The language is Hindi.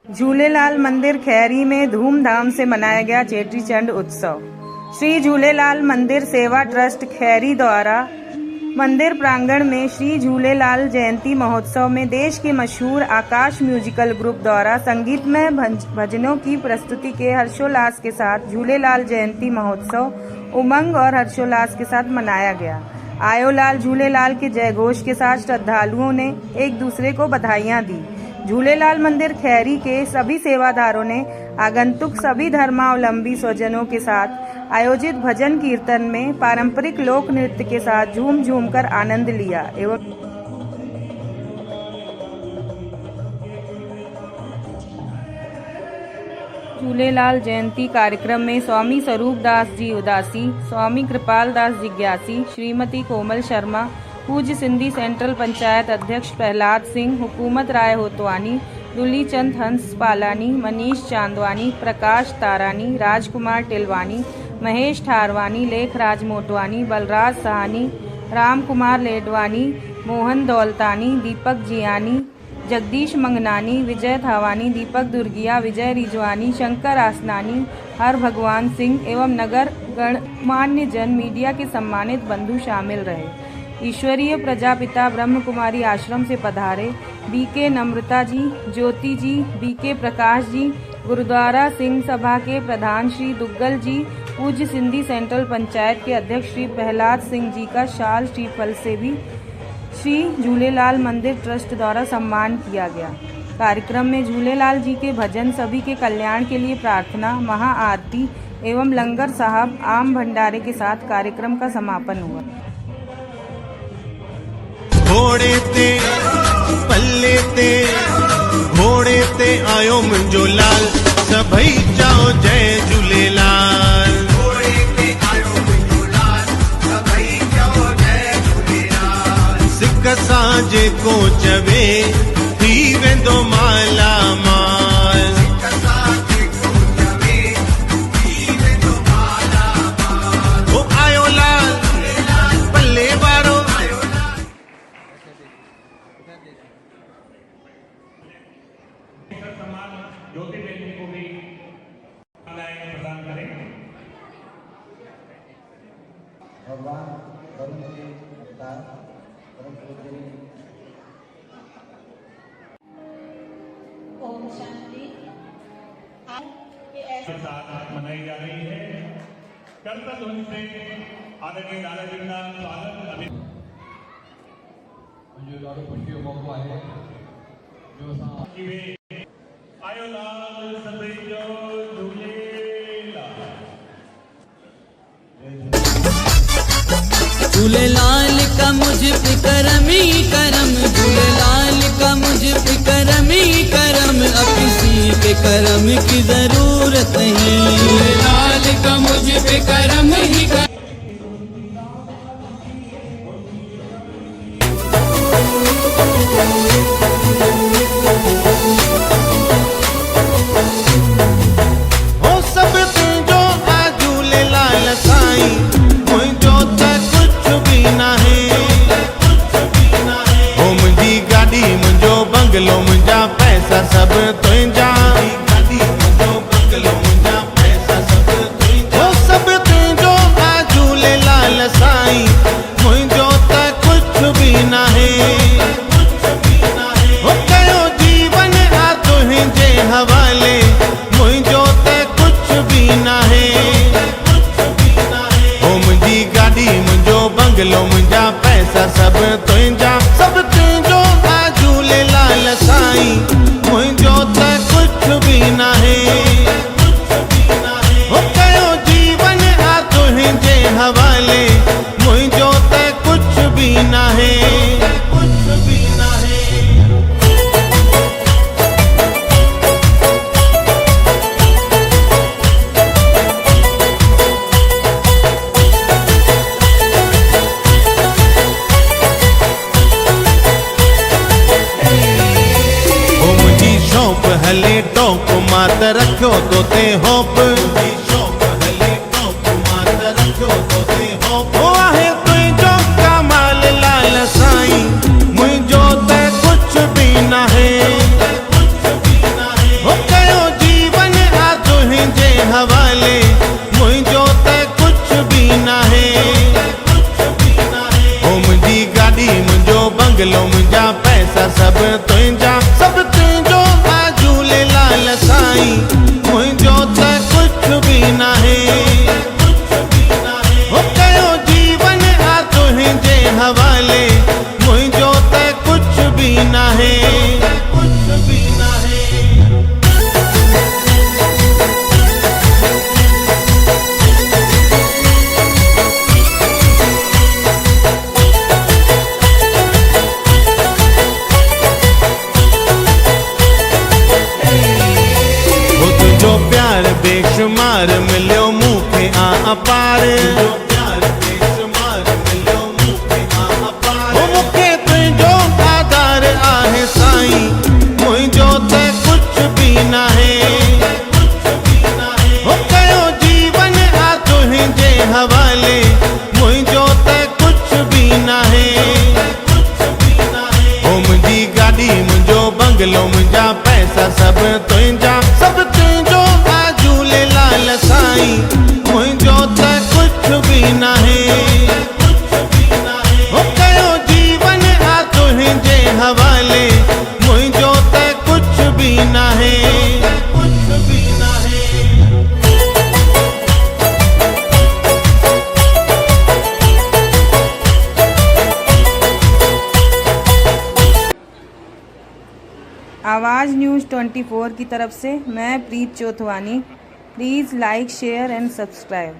झूलेलाल मंदिर खैरी में धूमधाम से मनाया गया चेटीचंड उत्सव। श्री झूलेलाल मंदिर सेवा ट्रस्ट खैरी द्वारा मंदिर प्रांगण में श्री झूलेलाल जयंती महोत्सव में देश के मशहूर आकाश म्यूजिकल ग्रुप द्वारा संगीतमय भजनों की प्रस्तुति के हर्षोल्लास के साथ झूलेलाल जयंती महोत्सव उमंग और हर्षोल्लास के साथ मनाया गया। आयो लाल झूलेलाल के जयघोष के साथ श्रद्धालुओं ने एक दूसरे को बधाइयां दी। झूलेलाल मंदिर खैरी के सभी सेवादारों ने आगंतुक सभी धर्मावलंबी स्वजनों के साथ आयोजित भजन कीर्तन में पारंपरिक लोक नृत्य के साथ झूम झूम कर आनंद लिया एवं झूलेलाल जयंती कार्यक्रम में स्वामी स्वरूप दास जी उदासी, स्वामी कृपाल दास जिज्ञासी, श्रीमती कोमल शर्मा, पूज्य सिंधी सेंट्रल पंचायत अध्यक्ष प्रहलाद सिंह, हुकूमत राय होतवानी, दुलीचंद हंस पालानी, मनीष चांदवानी, प्रकाश तारानी, राजकुमार टिलवानी, महेश ठारवानी, लेख राज मोटवानी, बलराज सहानी, राम कुमार लेडवानी, मोहन दौलतानी, दीपक जियानी, जगदीश मंगनानी, विजय थावानी, दीपक दुर्गिया, विजय रिजवानी, शंकर आसनानी, हर भगवान सिंह एवं नगर गणमान्य जन मीडिया के सम्मानित बंधु शामिल रहे। ईश्वरीय प्रजापिता ब्रह्म कुमारी आश्रम से पधारे बीके नम्रता जी, ज्योति जी, बीके प्रकाश जी, गुरुद्वारा सिंह सभा के प्रधान श्री दुग्गल जी, पूज्य सिंधी सेंट्रल पंचायत के अध्यक्ष श्री प्रहलाद सिंह जी का शाल श्रीफल से भी श्री झूलेलाल मंदिर ट्रस्ट द्वारा सम्मान किया गया। कार्यक्रम में झूलेलाल जी के भजन, सभी के कल्याण के लिए प्रार्थना, महाआरती एवं लंगर साहब आम भंडारे के साथ कार्यक्रम का समापन हुआ। घोड़े ते पल्ले ते घोड़े ते आयो मुंहिंजो लाल, सभई चओ जय झूलेलाल। घोड़े ते आयो मुंहिंजो लाल, सभई चओ जय झूलेलाल। सिक सां जेको चवे थी वेंदो माला माल। सिक सां जेको चवे थी वेंदो माला माल। ओ आयो लाल पल्ले वारो ज्योति बेटी को भी प्रदान करें। भगवान वरुण के अवतार परम पूज्य ओम शांति के साथ मनाई जा रही है। कर्तव्य ध्वनि से आदरणीय दादाजी का स्वागत अभी मुझे ॾाढो ख़ुशी जो मौक़ो आहे जो असां आयो लाल सभई जो झूलेलाल। झूलेलाल का मुझ पे करम ही करम, झूलेलाल का मुझ पे करम ही करम, अब किसी के करम की जरूरत नहीं। झूलेलाल का मुझ पे करम ही करम। बंगलो मुंहिंजा पैसा सब तुंहिंजा, हो सब तुंहिंजो आ झूलेलाल साईं, मुंहिंजो त कुझु बि नाहे। हो कयो जीवन आ तुंहिंजे हवाले, मुंहिंजो त कुझु बि नाहे। हो मुंहिंजी गाॾी, मुंहिंजो बंगलो, मुंहिंजा पैसा सब तुंहिंजा, सब तुंहिंजो झूलेलाल साईं, मुंहिंजो त कुझु बि नाहे। हो कयो जीवन आ तुंहिंजे हवाले, मुंहिंजो त कुझु बि नाहे। कुझु बि नाहे। हले टोप मात रखो तो ते होप, हले टोप मात रखो तो ते होप। ओ आहे तुंहिंजो कमाल लाल साईं, मुंहिंजो त कुझु बि नाहे। हो पैसा सब तुंहिंजा सब तुंहिंजो आ झूलेलाल साईं मुंहिंजो त कुझु बि नाहे हो कयो जीवन आ तुंहिंजे हवाले मुंहिंजो त कुझु बि नाहे कुझु बि नाहे जो प्यार बेशुमार मिलियो मूंखे आ अपार प्यार बेशुमार मिलियो मूंखे आ अपार मूंखे तुंहिंजो आधार आहे साईं मुंहिंजो त कुझु बि नाहे हो कयो जीवन आ तुंहिंजे हवाले मुंहिंजो त कुझु बि नाहे हो मुंहिंजी गाॾी मुंहिंजो बंगलो मुंहिंजा पैसा सभु तुंहिंजा सभु तुंहिंजो आ झूलेलाल साईं मुंहिंजो त कुझु बि नाहे हो कयो जीवन आ तुंहिंजे हवाले मुंहिंजो त कुझु बि नाहे कुझु बि नाहे आवाज़ न्यूज़ 24 की तरफ से मैं Preet Chauthwani. Please like share and subscribe.